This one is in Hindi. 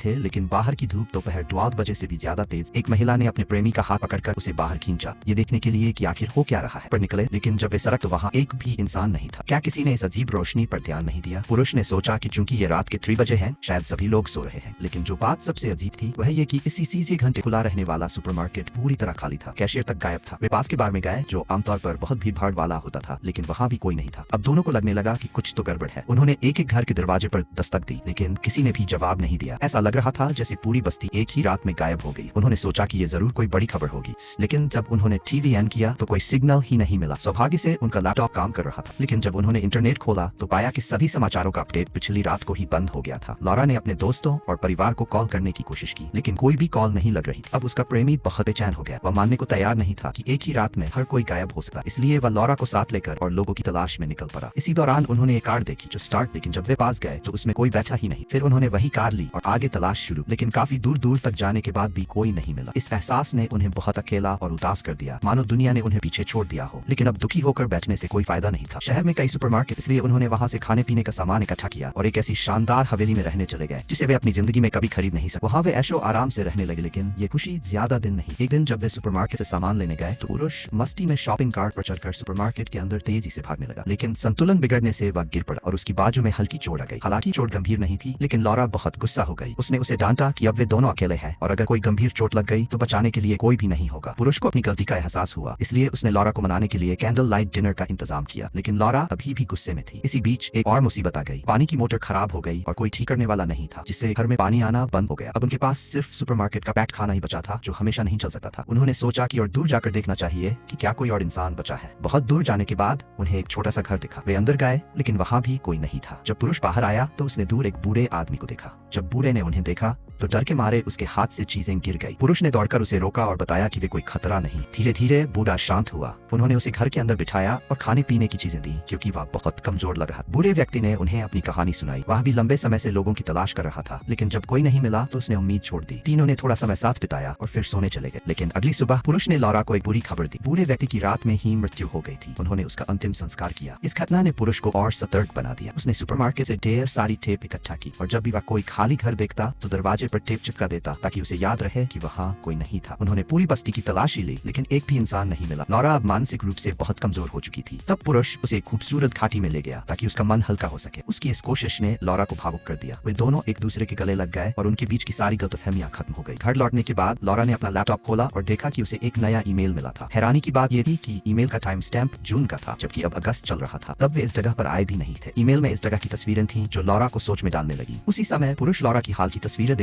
थे, लेकिन बाहर की धूप दोपहर 12 बजे से भी ज्यादा तेज। एक महिला ने अपने प्रेमी का हाथ पकड़कर उसे बाहर खींचा, ये देखने के लिए कि आखिर हो क्या रहा है। पर निकले, लेकिन जब वे सड़क तो वहाँ एक भी इंसान नहीं था। क्या किसी ने इस अजीब रोशनी पर ध्यान नहीं दिया? पुरुष ने सोचा कि चूंकि ये रात के 3 बजे हैं, शायद सभी लोग सो रहे हैं। लेकिन जो बात सबसे अजीब थी वह ये कि इसी सीधे घंटे खुला रहने वाला सुपरमार्केट पूरी तरह खाली था। कैशियर तक गायब था। वे पास के बार में गए, जो आमतौर पर बहुत भीड़ भाड़ वाला होता था, लेकिन वहाँ भी कोई नहीं था। अब दोनों को लगने लगा कि कुछ तो गड़बड़ है। उन्होंने एक एक घर के दरवाजे पर दस्तक दी, लेकिन किसी ने भी जवाब नहीं दिया। ऐसा लग रहा था जैसे पूरी बस्ती एक ही रात में गायब हो गई। उन्होंने सोचा कि ये जरूर कोई बड़ी खबर होगी, लेकिन जब उन्होंने टीवी ऑन किया तो कोई सिग्नल ही नहीं मिला। सौभाग्य से उनका लैपटॉप काम कर रहा था, लेकिन जब उन्होंने इंटरनेट खोला तो पाया कि सभी समाचारों का अपडेट पिछली रात को ही बंद हो गया था। लॉरा ने अपने दोस्तों और परिवार को कॉल करने की कोशिश की, लेकिन कोई भी कॉल नहीं लग रही। अब उसका प्रेमी बहुत बेचैन हो गया। वह मानने को तैयार नहीं था कि एक ही रात में हर कोई गायब हो सकता, इसलिए वह लॉरा को साथ लेकर और लोगों की तलाश में निकल पड़ा। इसी दौरान उन्होंने एक कार देखी जो स्टार्ट, लेकिन जब वे पास गए तो उसमें कोई बैठा ही नहीं। फिर उन्होंने वही कार ली और आगे तलाश शुरू, लेकिन काफी दूर दूर तक जाने के बाद भी कोई नहीं मिला। इस एहसास ने उन्हें बहुत अकेला और उदास कर दिया, मानो दुनिया ने उन्हें पीछे छोड़ दिया हो। लेकिन अब दुखी होकर बैठने से कोई फायदा नहीं था। शहर में कई सुपरमार्केट, इसलिए उन्होंने वहाँ से खाने पीने का सामान इकट्ठा किया और एक ऐसी शानदार हवेली में रहने चले गए जिसे वे अपनी जिंदगी में कभी खरीद नहीं सके। वहाँ वे ऐशो आराम से रहने लगे, लेकिन ये खुशी ज्यादा दिन नहीं। एक दिन जब वे सुपरमार्केट से सामान लेने गए तो पुरुष मस्ती में शॉपिंग कार्ट पर चढ़कर सुपरमार्केट के अंदर तेजी से भागने लगा, लेकिन संतुलन बिगड़ने से वह गिर पड़ा और उसकी बाजू में हल्की चोट आ गई। हालांकि चोट गंभीर नहीं थी, लेकिन लॉरा बहुत गुस्सा हो गई। उसने उसे डांटा कि अब वे दोनों अकेले हैं और अगर कोई गंभीर चोट लग गई तो बचाने के लिए कोई भी नहीं होगा। पुरुष को अपनी गलती का एहसास हुआ, इसलिए उसने लॉरा को मनाने के लिए कैंडल लाइट डिनर का इंतजाम किया, लेकिन लॉरा अभी भी गुस्से में थी। इसी बीच एक और मुसीबत आ गई। पानी की मोटर खराब हो गई और कोई ठीक करने वाला नहीं था, जिससे घर में पानी आना बंद हो गया। अब उनके पास सिर्फ सुपरमार्केट का पैक्ड खाना ही बचा था, जो हमेशा नहीं चल सकता था। उन्होंने सोचा कि और दूर जाकर देखना चाहिए कि क्या कोई और इंसान बचा है। बहुत दूर जाने के बाद उन्हें एक छोटा सा घर दिखा। वे अंदर गए, लेकिन वहाँ भी कोई नहीं था। जब पुरुष बाहर आया तो उसने दूर एक बूढ़े आदमी को देखा। जब बूढ़े ने उन्हें देखा तो डर के मारे उसके हाथ से चीजें गिर गई। पुरुष ने दौड़कर उसे रोका और बताया कि वे कोई खतरा नहीं। धीरे धीरे बूढ़ा शांत हुआ। उन्होंने उसे घर के अंदर बिठाया और खाने पीने की चीजें दी, क्योंकि वह बहुत कमजोर लग रहा था। बूढ़े व्यक्ति ने उन्हें अपनी कहानी सुनाई। वह भी लंबे समय से लोगों की तलाश कर रहा था, लेकिन जब कोई नहीं मिला तो उसने उम्मीद छोड़ दी। तीनों ने थोड़ा समय साथ बिताया और फिर सोने चले गए। लेकिन अगली सुबह पुरुष ने लॉरा को एक बुरी खबर दी। बूढ़े व्यक्ति की रात में ही मृत्यु हो गई थी। उन्होंने उसका अंतिम संस्कार किया। इस घटना ने पुरुष को और सतर्क बना दिया। उसने सुपरमार्केट से ढेर सारी टेप इकट्ठा की और जब भी वह कोई खाली घर देखता तो दरवाजे पर टेप चिपका देता, ताकि उसे याद रहे कि वहाँ कोई नहीं था। उन्होंने पूरी बस्ती की तलाशी ली, लेकिन एक भी इंसान नहीं मिला। लॉरा अब मानसिक रूप से बहुत कमजोर हो चुकी थी। तब पुरुष उसे एक खूबसूरत घाटी में ले गया ताकि उसका मन हल्का हो सके। उसकी इस कोशिश ने लॉरा को भावुक कर दिया। वे दोनों एक दूसरे के गले लग गए और उनके बीच की सारी गलतफहमियां खत्म हो गई। घर लौटने के बाद लॉरा ने अपना लैपटॉप खोला और देखा कि उसे एक नया ईमेल मिला था। हैरानी की बात यह थी कि ईमेल का टाइम स्टैम्प जून का था, जबकि अब अगस्त चल रहा था। तब वे इस जगह पर आए भी नहीं थे। ईमेल में इस जगह की तस्वीरें थीं जो लॉरा को सोच में डालने लगी। उसी समय पुरुष लॉरा की हाल की तस्वीरें